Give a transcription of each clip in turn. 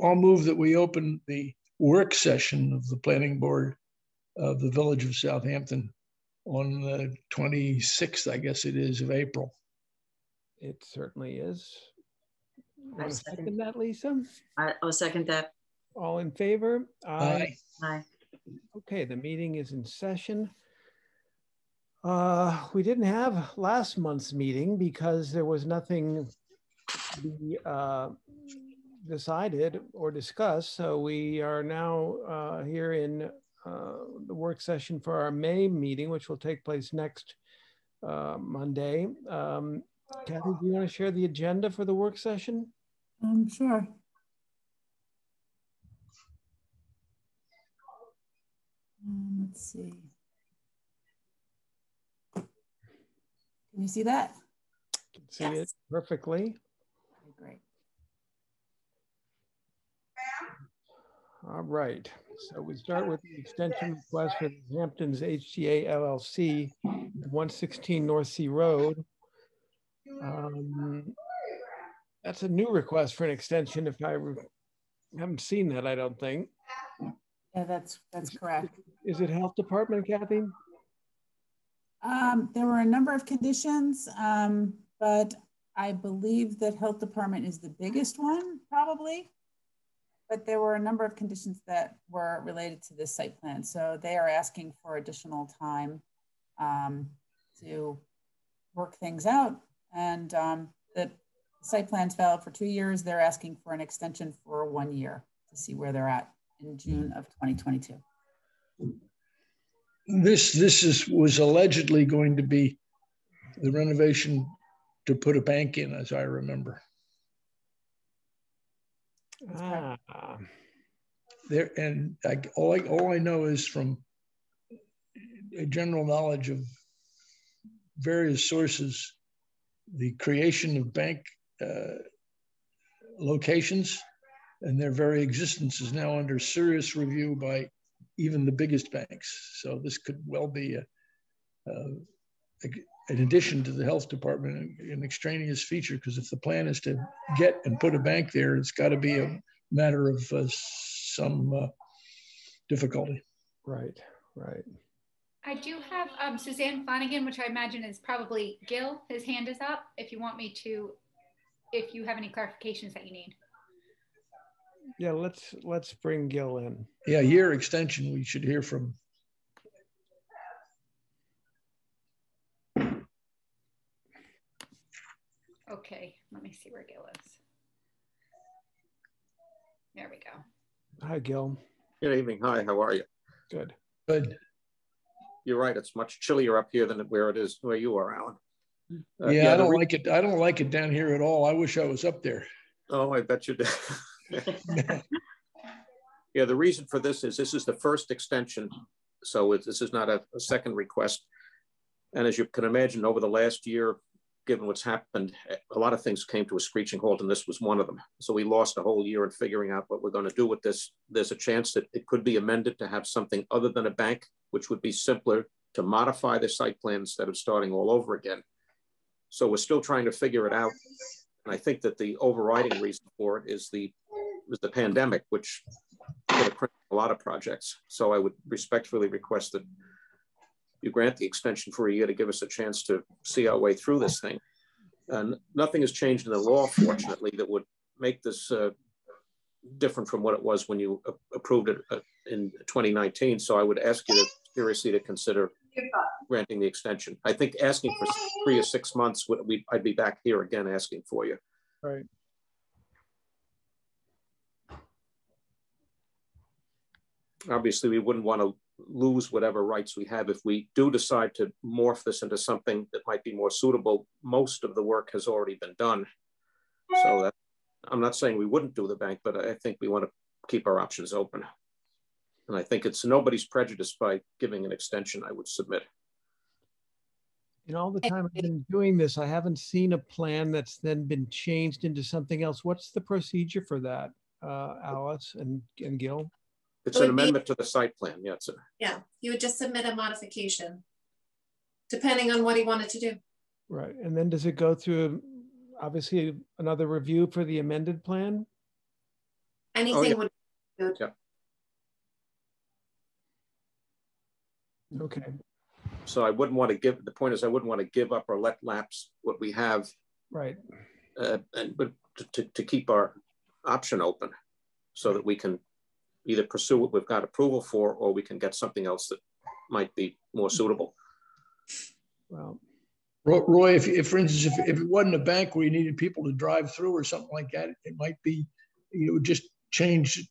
I'll move that we open the work session of the planning board of the Village of Southampton on the 26th, I guess it is, of April. It certainly is. I Second that, Lisa? I'll second that. All in favor? Aye. Aye. Okay, the meeting is in session. We didn't have last month's meeting because there was nothing to be decided or discussed. So we are now here in the work session for our May meeting, which will take place next Monday. Kathy, do you want to share the agenda for the work session? Sure. Let's see. Can you see that? Can see it perfectly. Okay, great. All right. So we start with the extension request for the Hamptons HGA LLC, 116 North Sea Road. That's a new request for an extension. If I haven't seen that, I don't think. Yeah, that's correct. Is it Health Department, Kathy? There were a number of conditions, but I believe that Health Department is the biggest one, probably. But there were a number of conditions that were related to this site plan. So they are asking for additional time to work things out. And the site plan's valid for 2 years. They're asking for an extension for 1 year to see where they're at in June of 2022. This was allegedly going to be the renovation to put a bank in, as I remember. There, and all I know is from a general knowledge of various sources, the creation of bank locations and their very existence is now under serious review by even the biggest banks. So this could well be in addition to the health department, an extraneous feature, because if the plan is to get and put a bank there, it's got to be a matter of some difficulty. Right, right. I do have Suzanne Flanagan, which I imagine is probably Gil. His hand is up. If you want me to, if you have any clarifications that you need. Yeah, let's bring Gil in. Yeah, year extension. We should hear from. Okay, let me see where Gil is. There we go. Hi, Gil. Good evening. Hi, how are you? Good. Good. You're right. It's much chillier up here than where it is where you are, Alan. Yeah, I don't like it. I don't like it down here at all. I wish I was up there. Oh, I bet you did. Yeah, the reason for this is the first extension. So this is not a second request. And as you can imagine, over the last year, given what's happened, a lot of things came to a screeching halt, and this was one of them. So we lost a whole year in figuring out what we're going to do with this. There's a chance that it could be amended to have something other than a bank, which would be simpler to modify the site plan instead of starting all over again. So we're still trying to figure it out. And I think that the overriding reason for it is the pandemic, which put a crimp on a lot of projects. So I would respectfully request that you grant the extension for a year to give us a chance to see our way through this thing. And nothing has changed in the law, fortunately, that would make this different from what it was when you approved it in 2019. So I would ask you to seriously to consider granting the extension. I think asking for 3 or 6 months, I'd be back here again asking for you. Right. Obviously, we wouldn't want to lose whatever rights we have. If we do decide to morph this into something that might be more suitable, most of the work has already been done. So I'm not saying we wouldn't do the bank, but I think we want to keep our options open. And I think it's nobody's prejudiced by giving an extension, I would submit. In all the time I've been doing this, I haven't seen a plan that's then been changed into something else. What's the procedure for that, Alice and Gil? It's an amendment to the site plan. Yeah, yeah, you would just submit a modification depending on what he wanted to do. Right. And then does it go through, obviously, another review for the amended plan? Anything yeah. would be good. Yeah. Okay. So I wouldn't want to give, the point is I wouldn't want to give up or let lapse what we have. Right. But to keep our option open so that we can either pursue what we've got approval for, or we can get something else that might be more suitable. Well, Roy, if for instance, if it wasn't a bank where you needed people to drive through or something like that, it might be, you would just change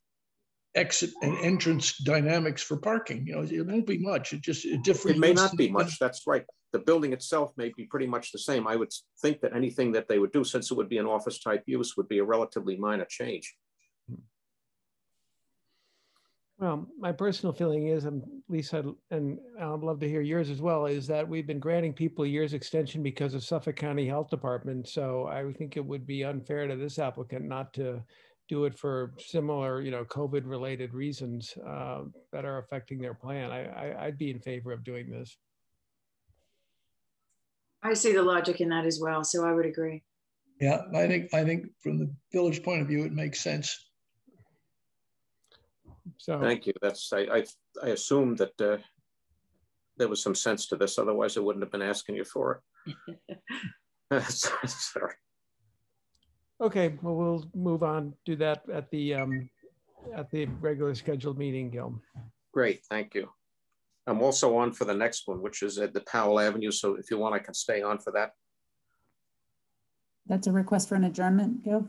exit and entrance dynamics for parking. It won't be much. It just a different. It may not be much. That's right. The building itself may be pretty much the same. I would think that anything that they would do, since it would be an office type use, would be a relatively minor change. well, my personal feeling is, and Lisa, and I'd love to hear yours as well, is that we've been granting people a year's extension because of Suffolk County Health Department. So I would think it would be unfair to this applicant not to do it for similar, COVID related reasons that are affecting their plan. I'd be in favor of doing this. I see the logic in that as well, so I would agree. Yeah, I think from the village point of view, it makes sense. So thank you. That's I assumed that there was some sense to this. Otherwise, I wouldn't have been asking you for it. Sorry. okay, well, we'll move on. Do that at the regular scheduled meeting, Gil. Great, thank you. I'm also on for the next one, which is at the Powell Avenue. So if you want, I can stay on for that. That's a request for an adjournment, Gil?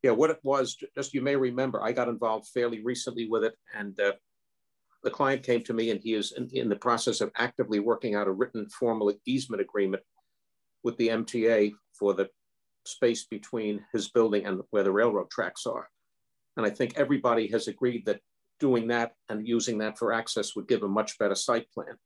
Yeah, what it was, just you may remember, I got involved fairly recently with it, and the client came to me, and he is in the process of actively working out a written formal easement agreement with the MTA for the space between his building and where the railroad tracks are. And I think everybody has agreed that doing that and using that for access would give a much better site plan.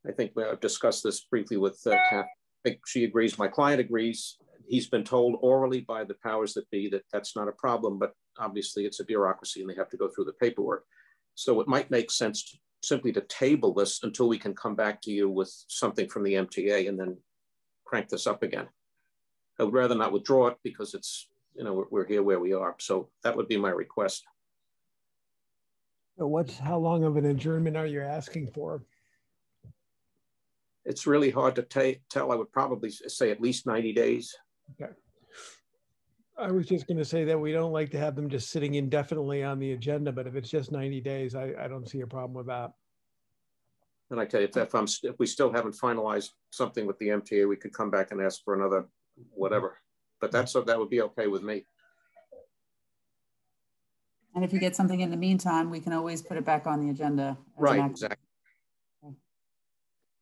I think I've discussed this briefly with Kath. I think she agrees, my client agrees. He's been told orally by the powers that be that that's not a problem, but obviously it's a bureaucracy and they have to go through the paperwork. So it might make sense simply to table this until we can come back to you with something from the MTA and then crank this up again. I would rather not withdraw it because it's, we're here where we are. So that would be my request. So how long of an adjournment are you asking for? It's really hard to tell. I would probably say at least 90 days. Okay. I was just going to say that we don't like to have them just sitting indefinitely on the agenda, but if it's just 90 days, I don't see a problem with that. And I tell you, if we still haven't finalized something with the MTA, we could come back and ask for another whatever. But that would be okay with me. And if you get something in the meantime, we can always put it back on the agenda. Right, exactly.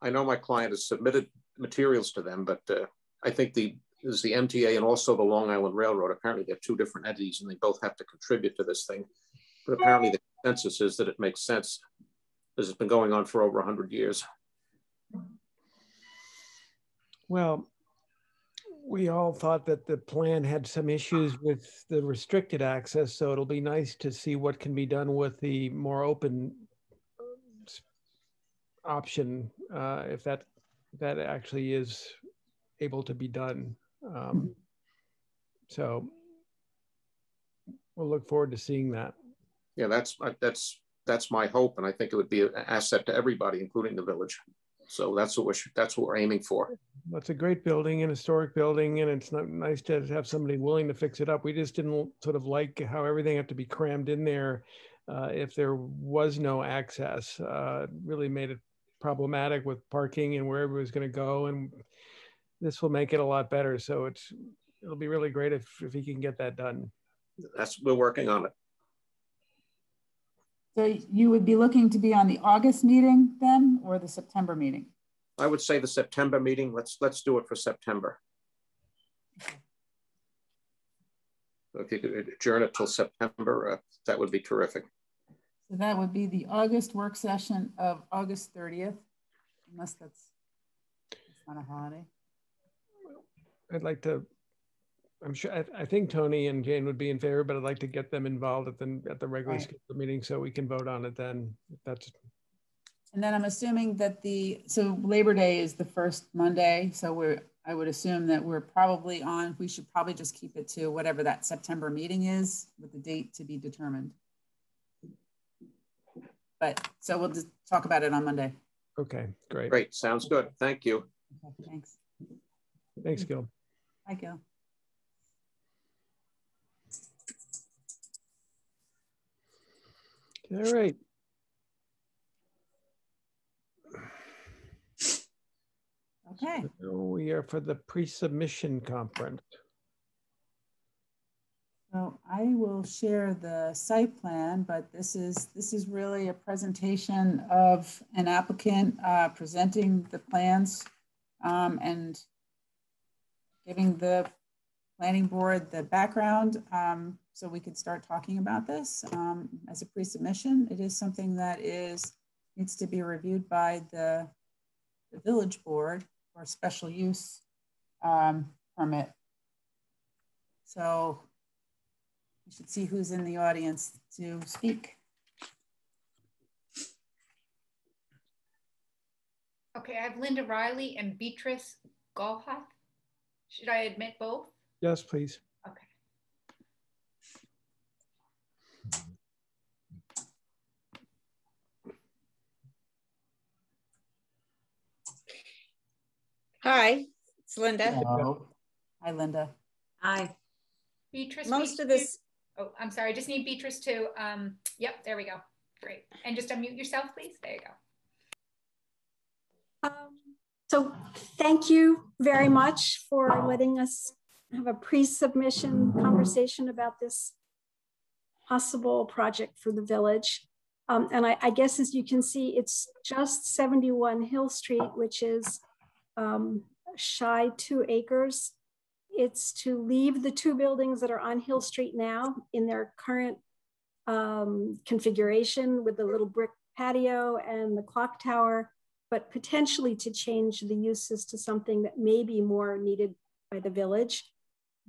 I know my client has submitted materials to them, but I think there's the MTA and also the Long Island Railroad. Apparently they're two different entities and they both have to contribute to this thing. But apparently the consensus is that it makes sense. This has been going on for over 100 years. Well, we all thought that the plan had some issues with the restricted access, so it'll be nice to see what can be done with the more open option, if that actually is able to be done. So we'll look forward to seeing that. Yeah, that's my hope, and I think it would be an asset to everybody, including the village. So that's what we're aiming for. That's a great building, an historic building, and it's nice to have somebody willing to fix it up. We just didn't sort of like how everything had to be crammed in there if there was no access. It really made it problematic with parking and where everybody's going to go, and this will make it a lot better. So it'll be really great if he can get that done. We're working on it. So you would be looking to be on the August meeting then, or the September meeting? I would say the September meeting. Let's do it for September. So if you could adjourn it till September, that would be terrific. So that would be the August work session of August 30th, unless that's not a holiday. I'd like to, I'm sure, I think Tony and Jane would be in favor, but I'd like to get them involved at the regular scheduled meeting so we can vote on it then. And then I'm assuming that so Labor Day is the first Monday. So I would assume that we're probably on, we should probably just keep it to whatever that September meeting is with the date to be determined. But so we'll just talk about it on Monday. Okay, great. Great, sounds good. Thank you. Okay, thanks. Thanks, Gil. Hi, Gil. All right. Okay. So we are for the pre-submission conference. So I will share the site plan, but this is really a presentation of an applicant presenting the plans and giving the planning board the background so we could start talking about this as a pre-submission. It is something that needs to be reviewed by the village board for special use permit. So you should see who's in the audience to speak. Okay, I have Linda Riley and Beatrice Golhath. Should I admit both? Yes, please. Okay. Hi, it's Linda. Hello. Hi, Linda. Hi. Beatrice. Most of this. Oh, I'm sorry. I just need Beatrice to, yep, there we go. Great. And just unmute yourself, please. There you go. So thank you very much for letting us have a pre-submission conversation about this possible project for the village. And I guess, as you can see, it's just 71 Hill Street, which is shy 2 acres. It's to leave the 2 buildings that are on Hill Street now in their current configuration with the little brick patio and the clock tower, but potentially to change the uses to something that may be more needed by the village.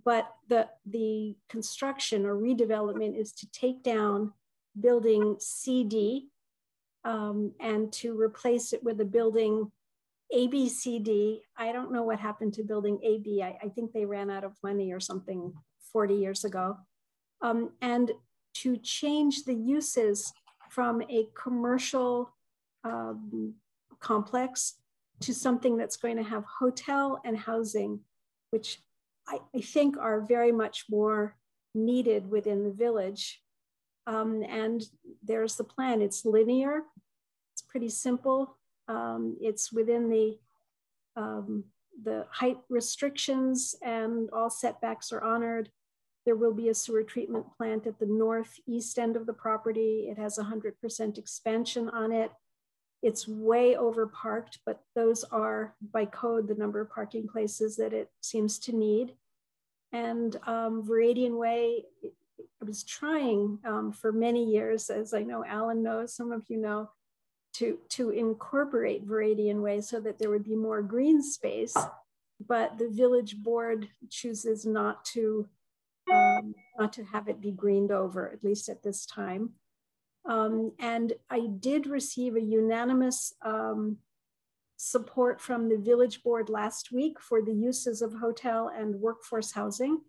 But the construction or redevelopment is to take down building CD and to replace it with a building ABCD. I don't know what happened to building AB. I think they ran out of money or something 40 years ago. And to change the uses from a commercial complex to something that's going to have hotel and housing, which I think are very much more needed within the village. And there's the plan. It's linear. It's pretty simple. It's within the height restrictions and all setbacks are honored. There will be a sewer treatment plant at the northeast end of the property. It has 100% expansion on it. It's way over parked, but those are by code the number of parking places that it seems to need. And Viridian Way, I was trying for many years, as I know Alan knows, some of you know, to incorporate Viridian Way so that there would be more green space, but the village board chooses not to have it be greened over, at least at this time. And I did receive a unanimous support from the village board last week for the uses of hotel and workforce housing.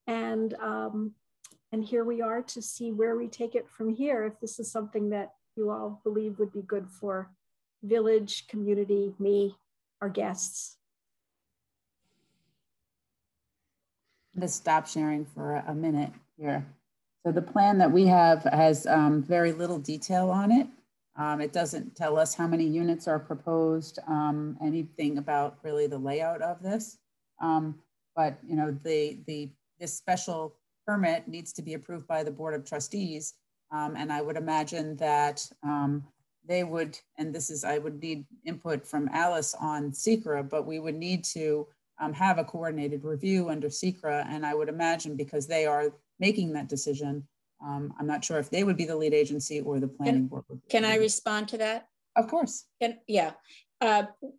And here we are to see where we take it from here, if this is something that you all believe would be good for village, community, me, our guests. I'm going to stop sharing for a minute here. So the plan that we have has very little detail on it. It doesn't tell us how many units are proposed, anything about really the layout of this. But you know, this special permit needs to be approved by the Board of Trustees. And I would imagine that they would, and this is, I would need input from Alice on SECRA, but we would need to have a coordinated review under SECRA. And I would imagine, because they are making that decision, I'm not sure if they would be the lead agency or the planning board. Can I respond to that? Of course. Yeah.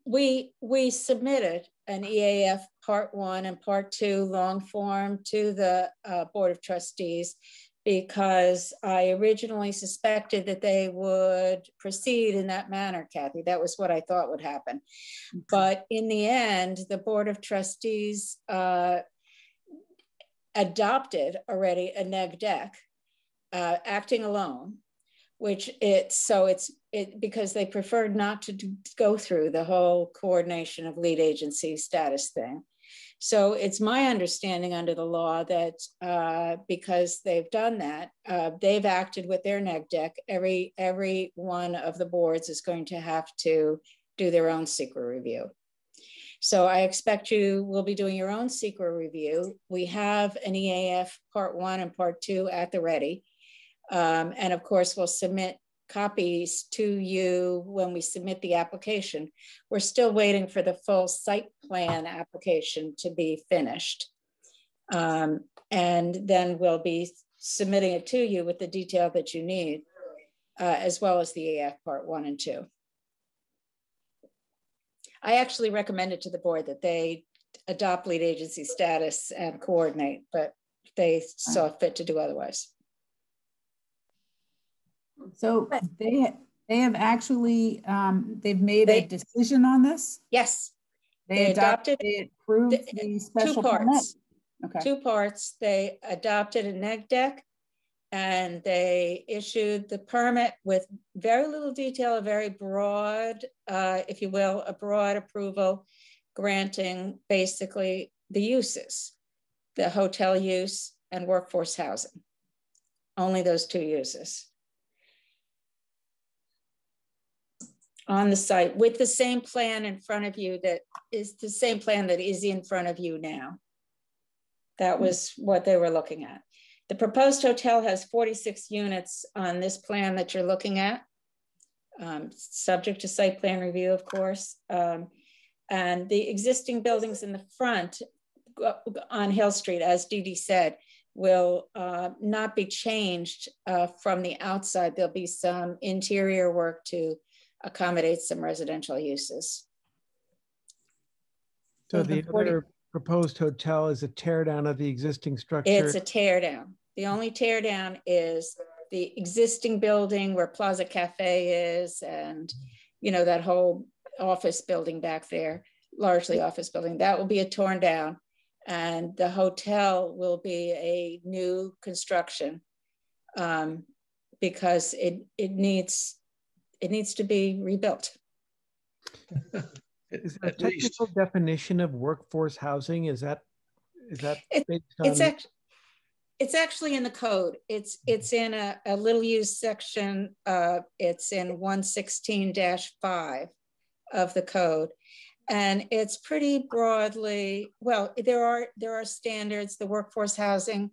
We submitted an EAF Part 1 and Part 2 long form to the Board of Trustees. because I originally suspected that they would proceed in that manner, Kathy. That was what I thought would happen. But in the end, the Board of Trustees adopted already a neg deck, acting alone, which because they preferred not to go through the whole coordination of lead agency status thing. So it's my understanding under the law that because they've done that, they've acted with their neg deck. Every one of the boards is going to have to do their own SEQRA review. So I expect you will be doing your own SEQRA review. We have an EAF Part 1 and Part 2 at the ready. And of course, we'll submit copies to you when we submit the application. We're still waiting for the full site plan application to be finished. And then we'll be submitting it to you with the detail that you need, as well as the EAF Part 1 and 2. I actually recommended to the board that they adopt lead agency status and coordinate, but they saw fit to do otherwise. So they have actually, they've made a decision on this? Yes. They approved the special permit? Okay. 2 parts. They adopted a neg deck and they issued the permit with very little detail, a very broad, if you will, a broad approval, granting basically the uses, the hotel use and workforce housing. Only those 2 uses. On the site with the same plan in front of you that is the same plan that is in front of you now. That was what they were looking at. The proposed hotel has 46 units on this plan that you're looking at, subject to site plan review, of course. And the existing buildings in the front on Hill Street, as Dee Dee said, will not be changed from the outside. There'll be some interior work to accommodate some residential uses. So the other proposed hotel is a tear down of the existing structure? It's a tear down. The only tear down is the existing building where Plaza Cafe is, and that whole office building back there, largely office building, that will be a torn down, and the hotel will be a new construction because it needs to be rebuilt. Is there a technical definition of workforce housing? Is that based on... It's actually in the code. It's in a little used section. It's in 116-5 of the code. And it's pretty broadly, well, there are standards. The workforce housing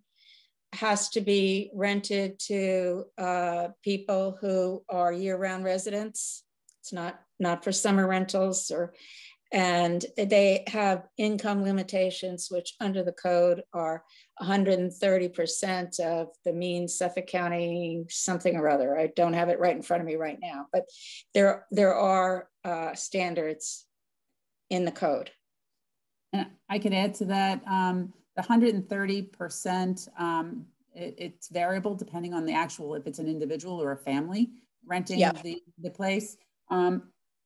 has to be rented to people who are year-round residents. It's not for summer rentals, and they have income limitations, which under the code are 130% of the mean Suffolk County something or other. I don't have it right in front of me right now, but there are standards in the code. And I could add to that, the 130%, it's variable depending on the actual, if it's an individual or a family renting the place.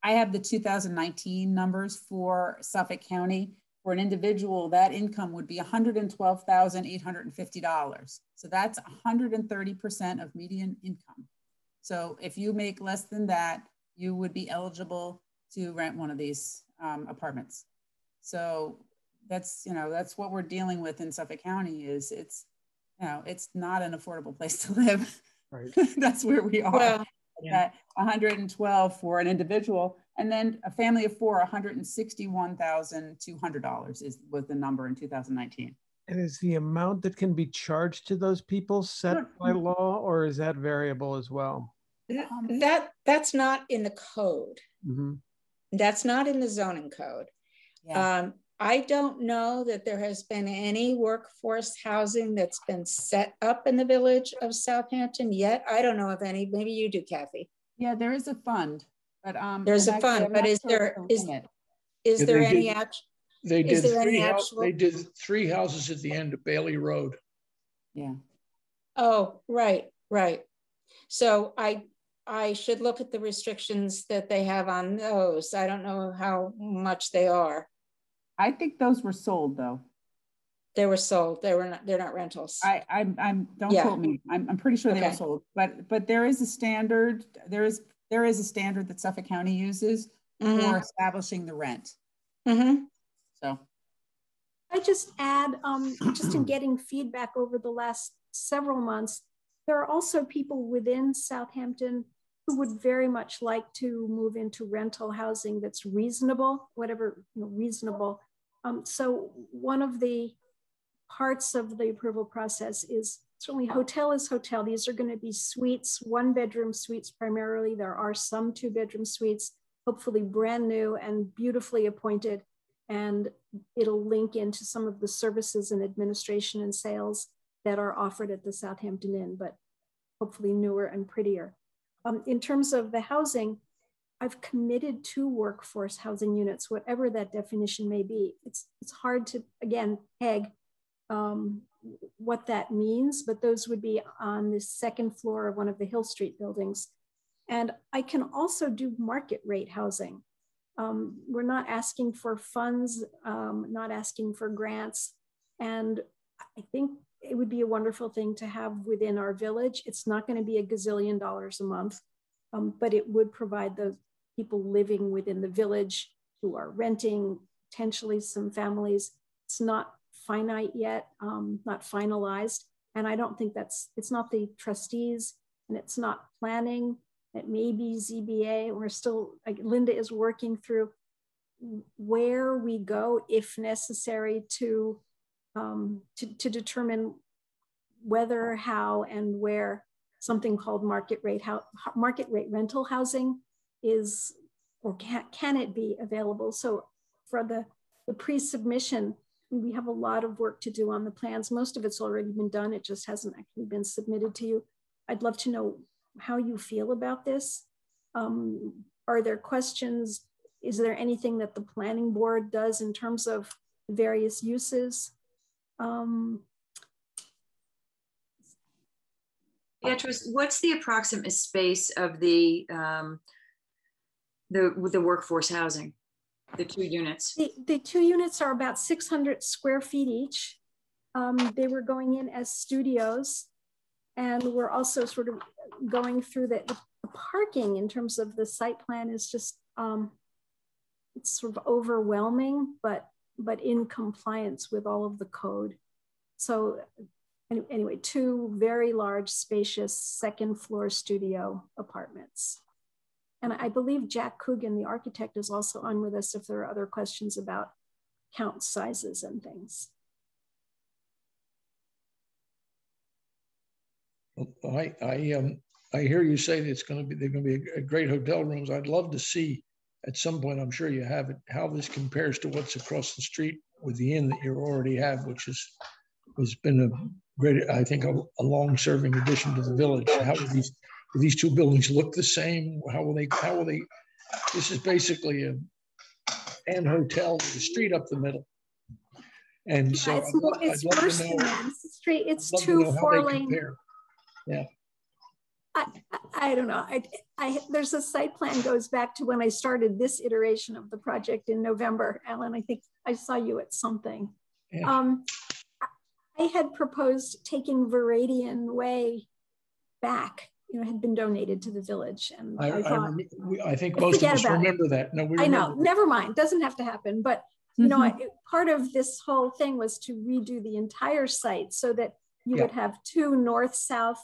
I have the 2019 numbers for Suffolk County. For an individual, that income would be $112,850. So that's 130% of median income. So if you make less than that, you would be eligible to rent one of these apartments. So that's what we're dealing with in Suffolk County. Is it's not an affordable place to live. Right. That's where we are. Well, at 112 for an individual, and then a family of 4, $161,200 was the number in 2019. And is the amount that can be charged to those people set by law, or is that variable as well? That's not in the code. Mm-hmm. That's not in the zoning code. Yeah. I don't know that there has been any workforce housing that's been set up in the village of Southampton yet. I don't know of any. Maybe you do, Kathy. Yeah, there is a fund, but there's a fund. But is there any actual? They did 3 houses at the end of Bailey Road. Yeah. Oh, right, right. So I should look at the restrictions that they have on those. I don't know how much they are. I think those were sold though. They were sold. They're not rentals. I'm don't quote me. I'm pretty sure they were sold. But there is a standard. There is a standard that Suffolk County uses for establishing the rent. So I just add, just in getting feedback over the last several months, there are also people within Southampton who would very much like to move into rental housing that's reasonable, whatever, reasonable. So one of the parts of the approval process is certainly hotel is hotel. These are going to be suites, 1-bedroom suites primarily. There are some 2-bedroom suites, hopefully brand new and beautifully appointed. And it'll link into some of the services and administration and sales that are offered at the Southampton Inn, but hopefully newer and prettier. In terms of the housing, I've committed to workforce housing units, whatever that definition may be. It's hard to, again, peg what that means, but those would be on the 2nd floor of one of the Hill Street buildings. And I can also do market rate housing. We're not asking for funds, not asking for grants. And I think it would be a wonderful thing to have within our village. It's not going to be $1 gazillion a month, but it would provide those people living within the village who are renting, potentially some families. It's not finite yet, not finalized. And I don't think it's not the trustees and it's not planning. It may be ZBA. We're still, Linda is working through where we go if necessary to determine whether, how, and where something called market rate rental housing is, or can it be available. So for the pre-submission, we have a lot of work to do on the plans. Most of it's already been done. It just hasn't actually been submitted to you. I'd love to know how you feel about this. Are there questions? Is there anything that the planning board does in terms of various uses? Beatrice, what's the approximate space of the workforce housing, the 2 units? The 2 units are about 600 square feet each. They were going in as studios, and we're also sort of going through the parking in terms of the site plan is just, it's sort of overwhelming, but in compliance with all of the code. So anyway, 2 very large, spacious 2nd floor studio apartments. And I believe Jack Coogan, the architect, is also on with us if there are other questions about count sizes and things. I hear you say that they're going to be a great hotel rooms. I'd love to see at some point, I'm sure you have it, how this compares to what's across the street with the inn that you already have, which has been a great, I think, a long-serving addition to the village. How do these 2 buildings look the same? How will they? This is basically an hotel with a street up the middle. And so it's worse than that. It's a street. It's 2 4-lane. Yeah. I don't know. There's a site plan goes back to when I started this iteration of the project in November. Alan, I think I saw you at something. Yeah. I had proposed taking Viridian Way back. Had been donated to the village, and I think most of us remember that. No, I know. Never mind. Doesn't have to happen. But part of this whole thing was to redo the entire site so that you would have 2 north-south,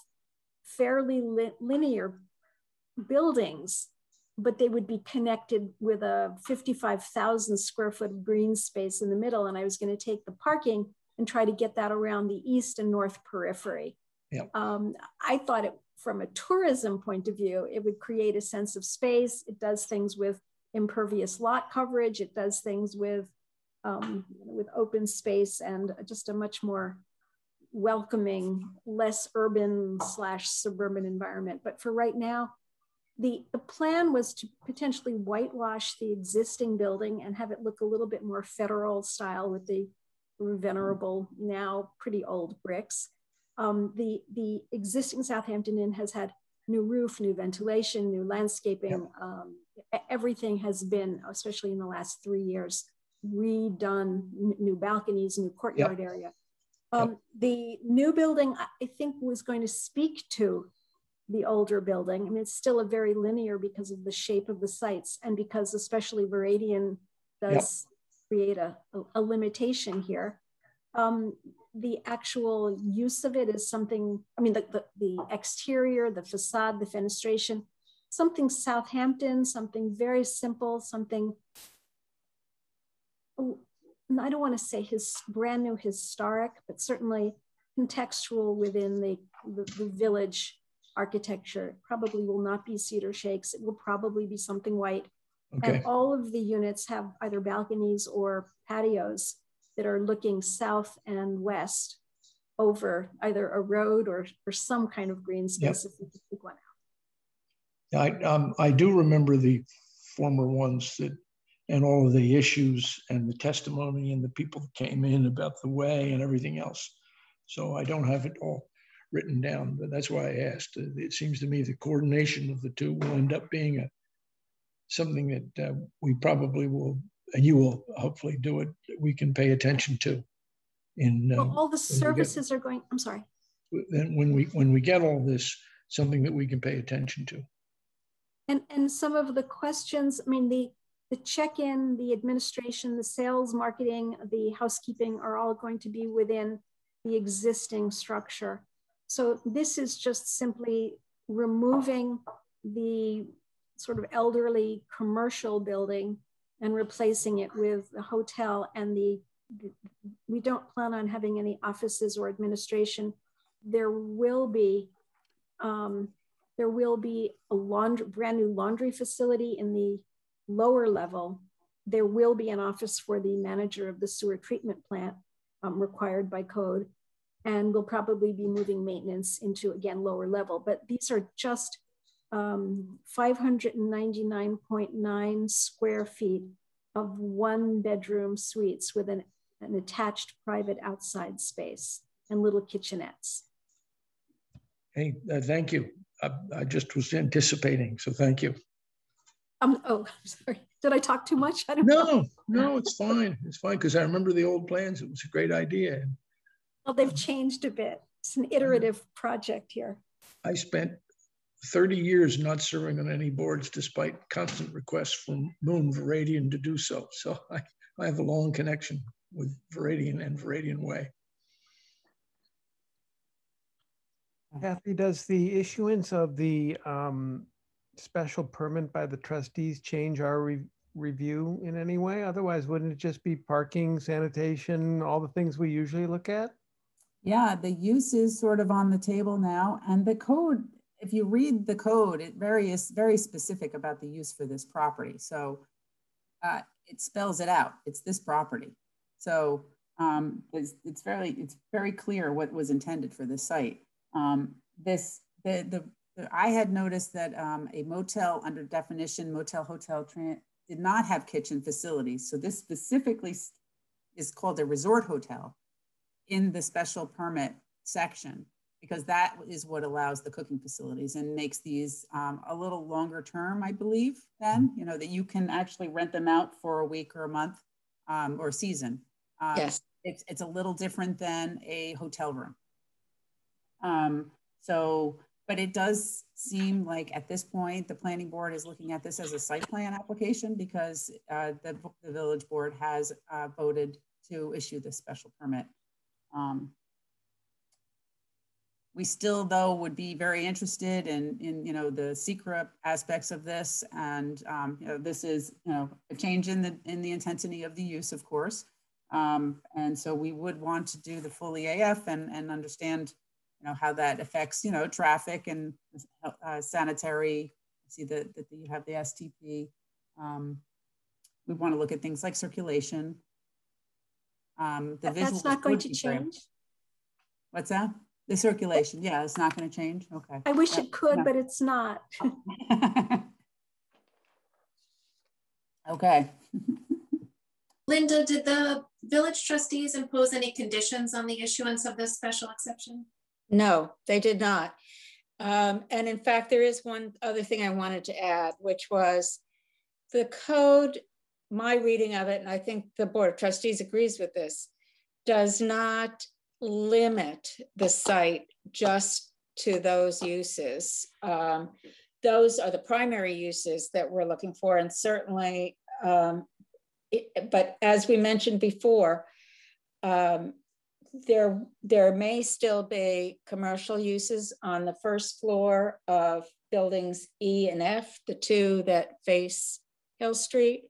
fairly linear buildings, but they would be connected with a 55,000 square foot green space in the middle. And I was going to take the parking and try to get that around the east and north periphery. Yeah. I thought it, from a tourism point of view, it would create a sense of space. It does things with impervious lot coverage. It does things with open space and just a much more welcoming, less urban / suburban environment. But for right now, the plan was to potentially whitewash the existing building and have it look a little bit more federal style with the venerable, now pretty old bricks. The existing Southampton Inn has had new roof, new ventilation, new landscaping. Everything has been, especially in the last 3 years, redone, new balconies, new courtyard area. The new building, I think, was going to speak to the older building. I mean, it's still a very linear because of the shape of the sites and because especially Viridian does create a limitation here. The actual use of it is something, I mean, the exterior, the facade, the fenestration, something Southampton, something very simple, something, I don't want to say brand new historic, but certainly contextual within the village architecture. It probably will not be cedar shakes. It will probably be something white. Okay. And all of the units have either balconies or patios that are looking south and west over either a road or some kind of green space if we could pick one out. I do remember the former ones and all of the issues and the testimony and the people that came in about the way and everything else. So I don't have it all written down, but that's why I asked. It seems to me the coordination of the two will end up being something that we probably will, and you will hopefully do it, we can pay attention to. Well, all the services are going, I'm sorry. Then when we get all this, something that we can pay attention to. And some of the questions, I mean, the check-in, the administration, the sales, marketing, the housekeeping are all going to be within the existing structure. So this is just simply removing the sort of elderly commercial building and replacing it with a hotel. And we don't plan on having any offices or administration. There will be a brand new laundry facility in the lower level. There will be an office for the manager of the sewer treatment plant required by code. And we'll probably be moving maintenance into, again, lower level. But these are just 599.9 square feet of 1-bedroom suites with an attached private outside space and little kitchenettes. Hey, thank you. I just was anticipating, so thank you. Oh, I'm sorry. Did I talk too much? I don't know. No, it's fine. It's fine because I remember the old plans. It was a great idea. Well, they've changed a bit. It's an iterative project here. I spent 30 years not serving on any boards despite constant requests from Moon Viridian to do so. So I have a long connection with Viridian and Viridian Way. Kathy, does the issuance of the special permit by the trustees change our review in any way? Otherwise, wouldn't it just be parking, sanitation, all the things we usually look at? Yeah, the use is sort of on the table now. And the code, if you read the code, it is very specific about the use for this property. So it spells it out. It's this property. So it's very clear what was intended for this site. I had noticed that a motel under definition, motel, hotel, did not have kitchen facilities. So this specifically is called a resort hotel in the special permit section, because that is what allows the cooking facilities and makes these a little longer term, I believe, then, that you can actually rent them out for a week or a month or a season. Yes. It's a little different than a hotel room. But it does seem like at this point, the planning board is looking at this as a site plan application because the village board has voted to issue this special permit. We still, though, would be very interested in the secret aspects of this, and this is a change in the intensity of the use, of course, and so we would want to do the full EAF and understand how that affects traffic and sanitary. See that you have the STP. We want to look at things like circulation. That's not going to change. What's that? The circulation, yeah, it's not going to change. Okay. I wish it could, but it's not. Okay. Linda, did the village trustees impose any conditions on the issuance of this special exception? No, they did not. And in fact, there is one other thing I wanted to add, which was the code, my reading of it, and I think the Board of Trustees agrees with this, does not limit the site just to those uses. Those are the primary uses that we're looking for, and certainly, but as we mentioned before, there may still be commercial uses on the first floor of buildings E and F, the two that face Hill Street,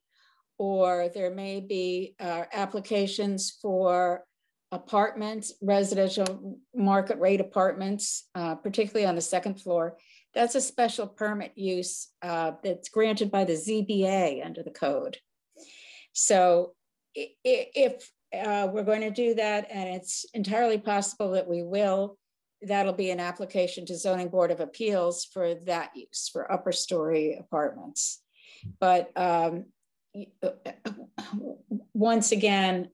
or there may be applications for apartments, residential market rate apartments, particularly on the second floor. That's a special permit use that's granted by the ZBA under the code. So if we're going to do that, and it's entirely possible that we will, that'll be an application to Zoning Board of Appeals for that use, for upper story apartments. But once again,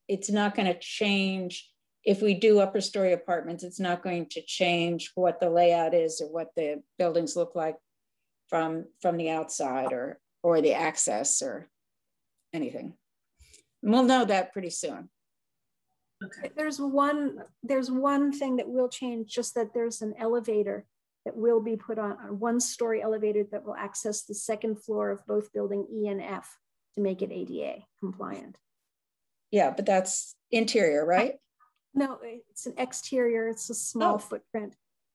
it's not going to change. If we do upper story apartments, it's not going to change what the layout is or what the buildings look like from the outside or the access or anything. We'll know that pretty soon. Okay. There's one thing that will change, just that there's an elevator that will be put on, a one-story elevator that will access the second floor of both building E and F to make it ADA compliant. Yeah, but that's interior, right? No, it's an exterior. It's a small footprint.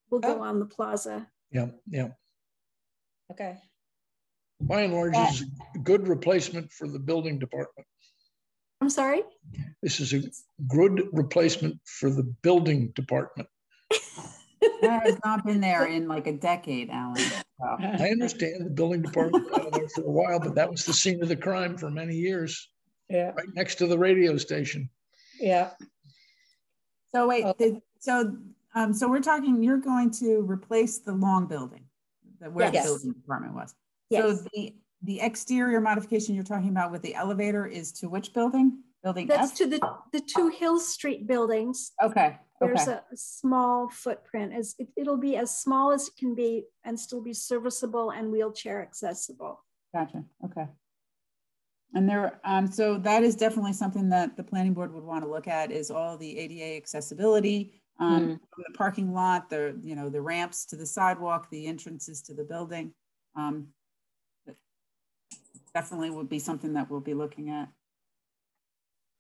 We'll go on the plaza. Yeah, yeah. Okay. By and large, this is a good replacement for the building department. I'm sorry? This is a good replacement for the building department. That has not been there in like a decade, Alan. Wow. I understand the building department was out there for a while, but that was the scene of the crime for many years. Yeah. Right next to the radio station. Yeah. So wait, so we're talking, you're going to replace the long building, where the building department was. Yes. So the exterior modification you're talking about with the elevator is to which building? Building That's F? to the two Hill Street buildings. Okay. There's a small footprint. It'll be as small as it can be and still be serviceable and wheelchair accessible. Gotcha. Okay. And there, so that is definitely something that the planning board would want to look at, is all the ADA accessibility, the parking lot, the ramps to the sidewalk, the entrances to the building. Definitely would be something that we'll be looking at.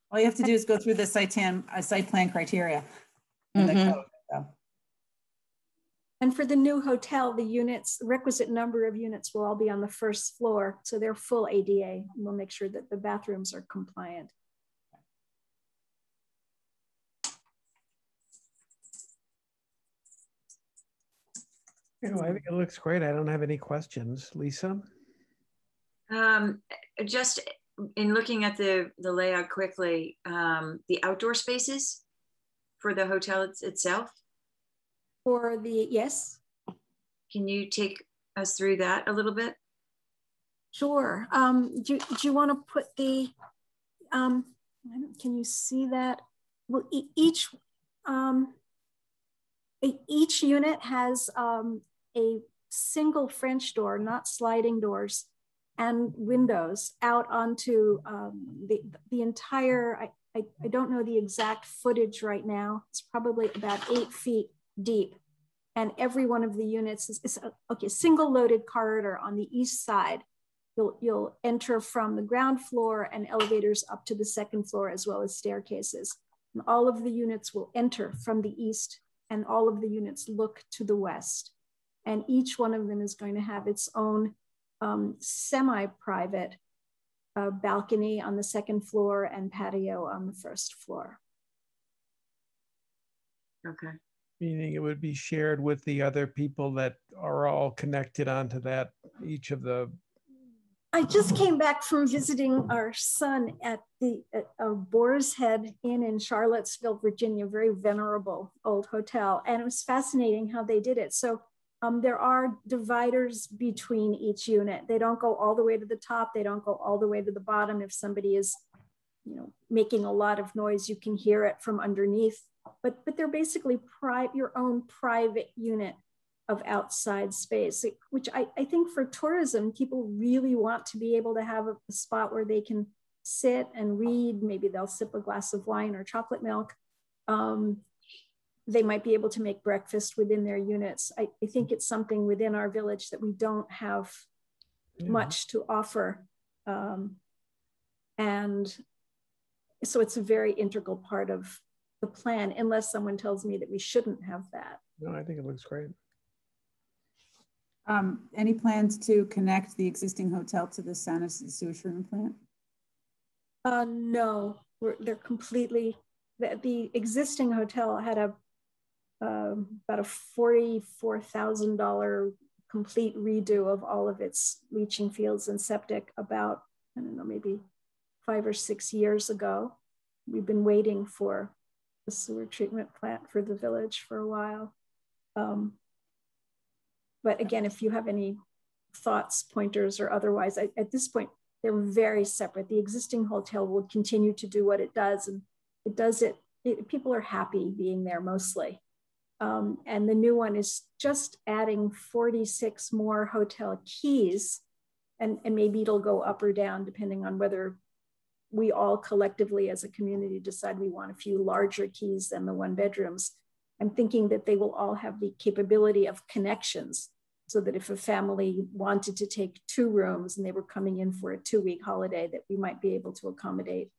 All you have to do is go through the site plan criteria. In the code, so. And for the new hotel, the units, the requisite number of units will all be on the first floor. So they're full ADA. We'll make sure that the bathrooms are compliant. I think it looks great. I don't have any questions. Lisa? Just in looking at the layout quickly, the outdoor spaces for the hotel itself? For the, yes. Can you take us through that a little bit? Sure. Do you want to put the, can you see that? Well, each unit has a single French door, not sliding doors, and windows out onto the entire, I don't know the exact footage right now. It's probably about 8 feet deep. And every one of the units is okay, single loaded corridor on the east side. You'll enter from the ground floor and elevators up to the second floor, as well as staircases. And all of the units will enter from the east, and all of the units look to the west. And each one of them is going to have its own semi-private balcony on the second floor and patio on the first floor. Okay. Meaning it would be shared with the other people that are all connected onto that, each of the... I just came back from visiting our son at the Boar's Head Inn in Charlottesville, Virginia, very venerable old hotel. And it was fascinating how they did it. So there are dividers between each unit. They don't go all the way to the top. They don't go all the way to the bottom. If somebody is, making a lot of noise. You can hear it from underneath, but they're basically your own private unit of outside space, which I think for tourism, people really want to be able to have a spot where they can sit and read. Maybe they'll sip a glass of wine or chocolate milk. They might be able to make breakfast within their units. I think it's something within our village that we don't have much to offer. And so it's a very integral part of the plan, unless someone tells me that we shouldn't have that. No, I think it looks great. Any plans to connect the existing hotel to the sewage treatment plant? No, they're completely, the existing hotel had about a $44,000 complete redo of all of its leaching fields and septic about, I don't know, maybe 5 or 6 years ago. We've been waiting for the sewer treatment plant for the village for a while. But again, if you have any thoughts, pointers, or otherwise, at this point, they're very separate. The existing hotel will continue to do what it does, and people are happy being there mostly. And the new one is just adding 46 more hotel keys, and maybe it'll go up or down depending on whether we all collectively as a community decide we want a few larger keys than the 1 bedrooms. I'm thinking that they will all have the capability of connections, so that if a family wanted to take 2 rooms and they were coming in for a 2-week holiday, that we might be able to accommodate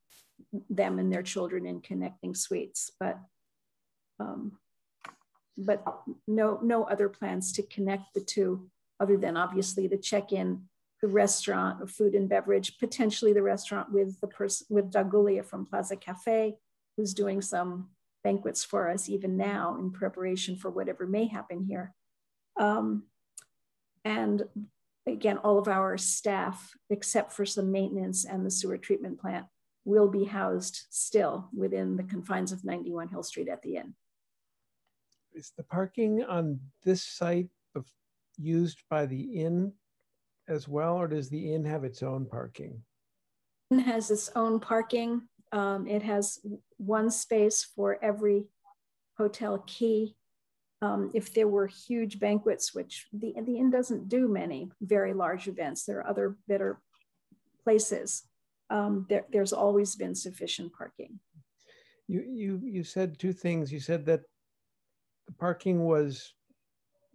them and their children in connecting suites. But no other plans to connect the 2, other than obviously the check-in, the restaurant of food and beverage, potentially the restaurant with Doug Gulia from Plaza Cafe, who's doing some banquets for us even now in preparation for whatever may happen here. And again, all of our staff, except for some maintenance and the sewer treatment plant, will be housed still within the confines of 91 Hill Street at the inn. Is the parking on this site used by the inn as well, or does the inn have its own parking? It has its own parking. It has 1 space for every hotel key. If there were huge banquets, which the inn doesn't do many very large events, there are other better places. There's always been sufficient parking. You said 2 things. You said that the parking was,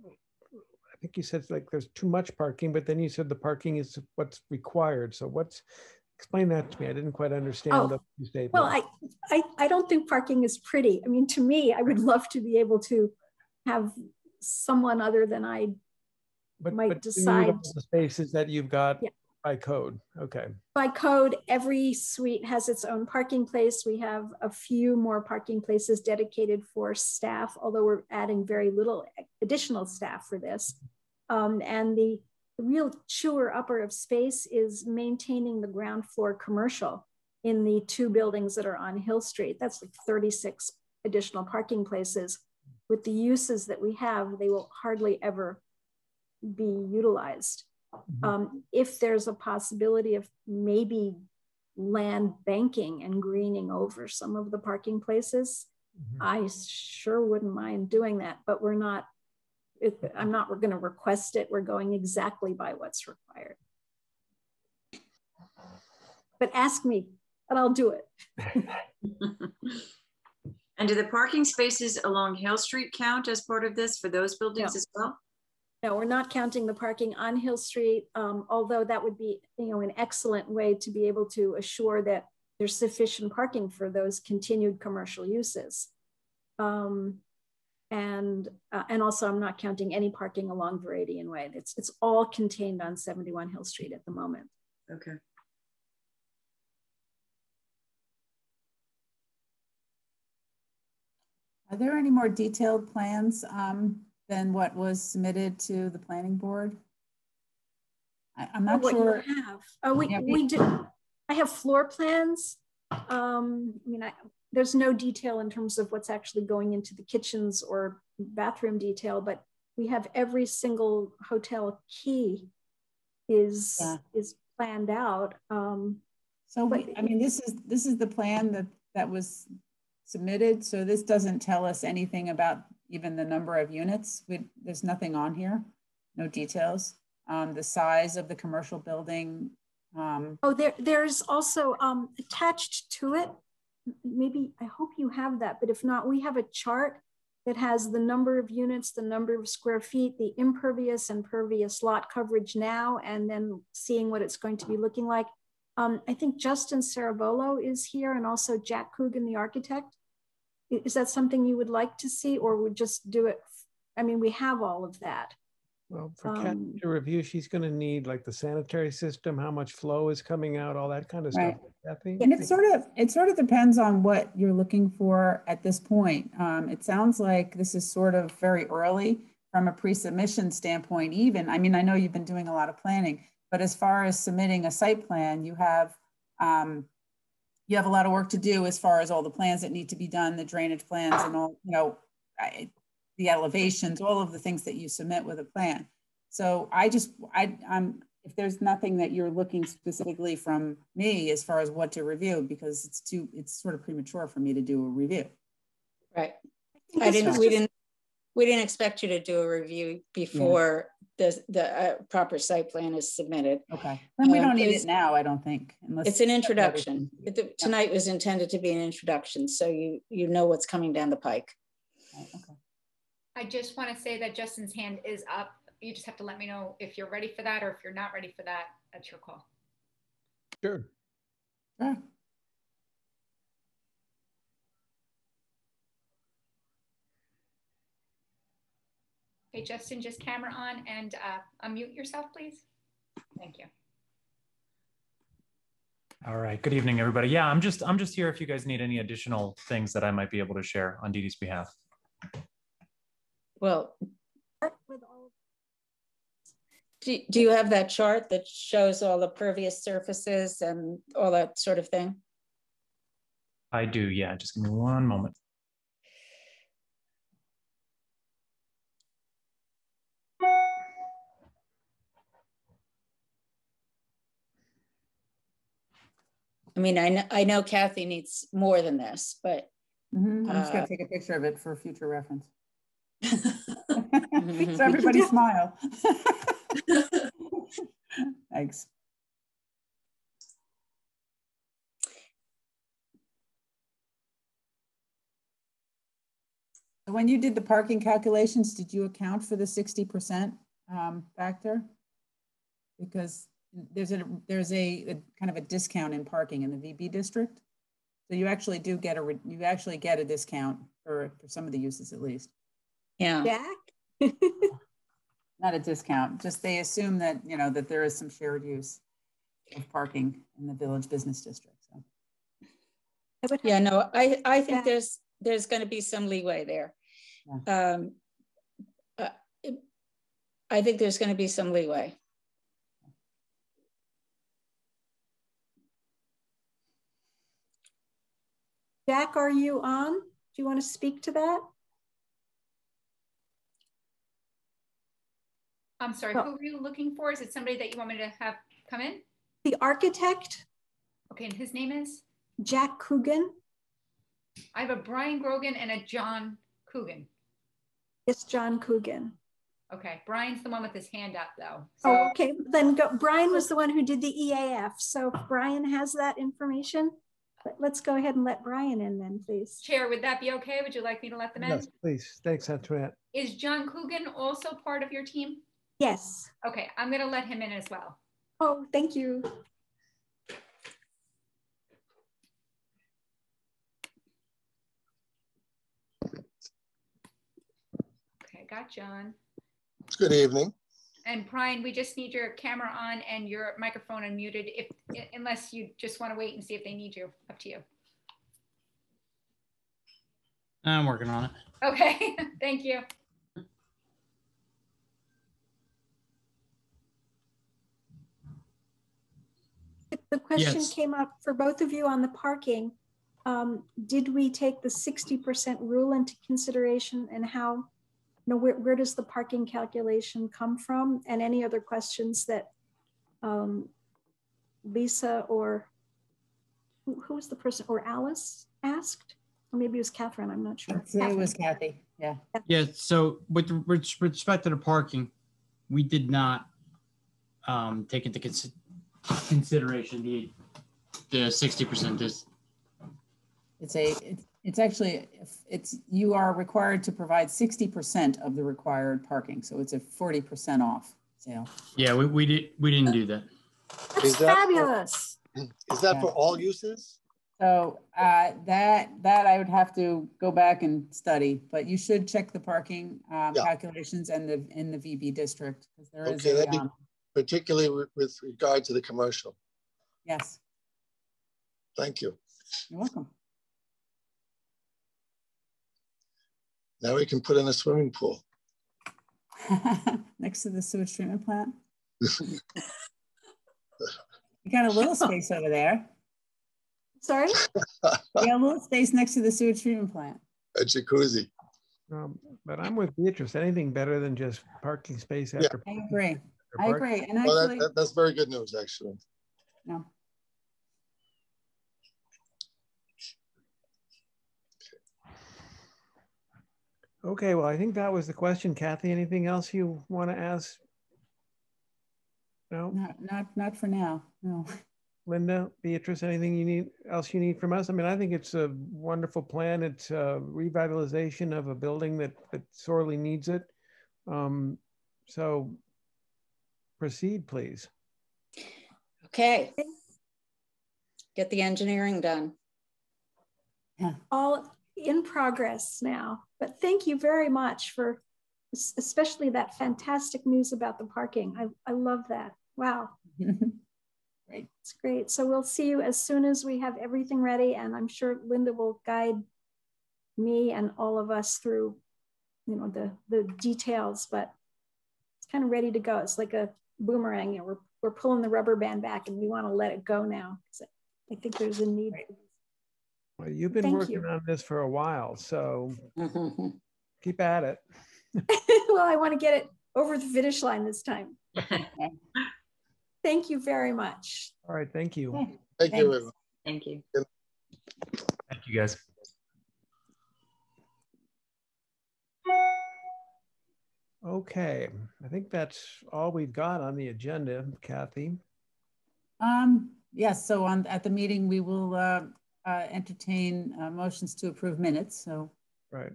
I think you said like there's too much parking, but then you said the parking is what's required. So explain that to me. I didn't quite understand the statement. Well, I don't think parking is pretty. I mean, to me, I would love to be able to have someone other than I might decide. The spaces that you've got by code. Okay. By code, every suite has its own parking place. We have a few more parking places dedicated for staff, although we're adding very little additional staff for this. And the real chewer upper of space is maintaining the ground floor commercial in the 2 buildings that are on Hill Street. That's like 36 additional parking places. With the uses that we have, they will hardly ever be utilized. If there's a possibility of maybe land banking and greening over some of the parking places, I sure wouldn't mind doing that, but we're not going to request it. We're going exactly by what's required. But ask me and I'll do it. And do the parking spaces along Hill Street count as part of this for those buildings as well? No, we're not counting the parking on Hill Street, although that would be, an excellent way to be able to assure that there's sufficient parking for those continued commercial uses. And also I'm not counting any parking along Viridian Way. It's all contained on 71 Hill Street at the moment. Okay. Are there any more detailed plans than what was submitted to the planning board? I'm not sure. What you have. We do. I have floor plans. There's no detail in terms of what's actually going into the kitchens or bathroom detail, but we have every single hotel key is planned out. So I mean, this is the plan that was submitted. So this doesn't tell us anything about even the number of units. There's nothing on here, no details. The size of the commercial building. There's also attached to it, maybe, I hope you have that, but if not, we have a chart that has the number of units, the number of square feet, the impervious and pervious lot coverage now, and then seeing what it's going to be looking like. I think Justin Cerebolo is here, and also Jack Coogan, the architect. Is that something you would like to see, or would just do it? I mean, we have all of that. Well, for Kathy to review, she's going to need like the sanitary system, how much flow is coming out, all that kind of stuff. Kathy? And it sort of depends on what you're looking for at this point. It sounds like this is sort of very early from a pre-submission standpoint. Even, I mean, I know you've been doing a lot of planning, but as far as submitting a site plan, you have a lot of work to do as far as all the plans that need to be done, the drainage plans, and all, you know, the elevations, all of the things that you submit with a plan. So I'm if there's nothing that you're looking specifically from me as far as what to review, because it's sort of premature for me to do a review. Right. We didn't expect you to do a review before the proper site plan is submitted. Okay. And we don't need it now, I don't think. Unless it's an introduction. Tonight was intended to be an introduction, so you know what's coming down the pike. Okay. I just want to say that Justin's hand is up. You just have to let me know if you're ready for that, or if you're not ready for that. That's your call. Sure. Yeah. Okay, Justin, just camera on and unmute yourself, please. Thank you. All right. Good evening, everybody. Yeah, I'm just here if you guys need any additional things that I might be able to share on Dee Dee's behalf. Well, do you have that chart that shows all the pervious surfaces and all that sort of thing? I do, yeah. Just give me one moment. I mean, I know Kathy needs more than this, but I'm just going to take a picture of it for future reference. So everybody smile. Thanks. When you did the parking calculations, did you account for the 60% factor? Because there's a kind of a discount in parking in the VB district, so you actually do get a discount for some of the uses at least. Yeah. Jack? Not a discount, just they assume that, you know, that there is some shared use of parking in the village business district. So. Yeah, no, I think there's going to be some leeway there. Yeah. I think there's going to be some leeway. Jack, are you on? Do you want to speak to that? I'm sorry, who were you looking for? Is it somebody that you want me to have come in? The architect. Okay, and his name is? Jack Coogan. I have a Brian Grogan and a John Coogan. It's John Coogan. Okay, Brian's the one with his hand up though. So. Oh, okay, then Brian was the one who did the EAF. So if Brian has that information, let's go ahead and let Brian in then, please. Chair, would that be okay? Would you like me to let them in? Yes, please. Thanks, Antoinette. Is John Coogan also part of your team? Yes. Okay, I'm gonna let him in as well. Oh, thank you. Okay, got John. Good evening. And Brian, we just need your camera on and your microphone unmuted, unless you just want to wait and see if they need you. Up to you. I'm working on it. Okay, thank you. The question came up for both of you on the parking. Did we take the 60% rule into consideration, and how, you know, where does the parking calculation come from? And any other questions that Lisa or who was the person, or Alice asked? Or maybe it was Catherine, I'm not sure. It was Kathy, yeah. Yeah, so with respect to the parking, we did not take into consideration the 60%. It's actually, you are required to provide 60% of the required parking. So it's a 40% off sale. Yeah, we didn't do that. That's fabulous. Is that for all uses? So that I would have to go back and study, but you should check the parking calculations and in the VB district, because there is that'd be particularly with regard to the commercial. Yes. Thank you. You're welcome. Now we can put in a swimming pool. Next to the sewage treatment plant. You got a little space over there. Sorry? You got a little space next to the sewage treatment plant. A jacuzzi. But I'm with Beatrice. Anything better than just parking space after. I agree. I agree. And well, actually, that's very good news, actually. No. Okay, well, I think that was the question. Kathy, anything else you want to ask? No? Not for now, no. Linda, Beatrice, anything else you need from us? I mean, I think it's a wonderful plan. It's a revitalization of a building that sorely needs it. So proceed, please. Okay. Get the engineering done. Yeah. All in progress now, but thank you very much for especially that fantastic news about the parking. I love that. Wow. Great. It's great. So we'll see you as soon as we have everything ready, and I'm sure Linda will guide me and all of us through, you know, the details, but it's kind of ready to go. It's like a boomerang. You know, we're pulling the rubber band back and we want to let it go now. I think there's a need. Right. Well, you've been working on this for a while, so keep at it. Well, I want to get it over the finish line this time. Thank you very much. All right, thank you. Thank you, everyone. Thank you. Thank you, guys. Okay, I think that's all we've got on the agenda, Kathy. Yes, so at the meeting, we will entertain motions to approve minutes. So right.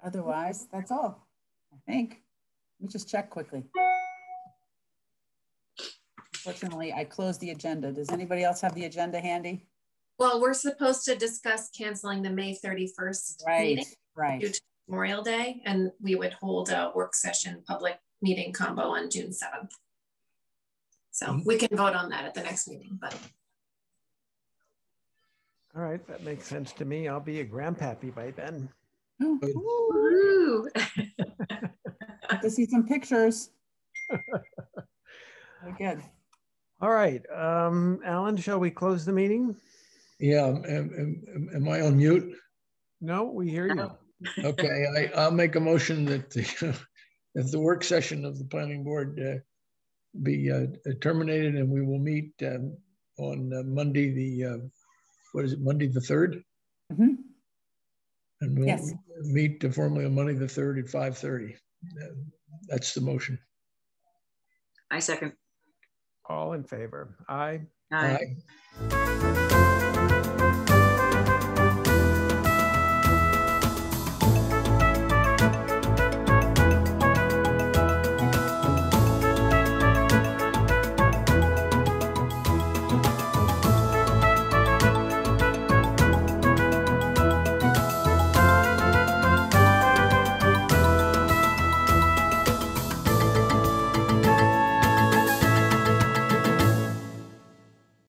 Otherwise, that's all, I think. Let me just check quickly. Unfortunately, I closed the agenda. Does anybody else have the agenda handy? Well, we're supposed to discuss canceling the May 31st meeting due to Memorial Day, and we would hold a work session public meeting combo on June 7th. So we can vote on that at the next meeting, but. All right, that makes sense to me. I'll be a grandpappy by then. Woo! To see some pictures. Very good. All right, Alan, shall we close the meeting? Yeah, am I on mute? No, we hear you. Okay, I'll make a motion that the work session of the planning board be terminated, and we will meet on Monday the, what is it, Monday the 3rd? Mm-hmm. And we'll yes. meet formally on Monday the 3rd at 5:30. That's the motion. I second. All in favor? Aye. Aye. Aye.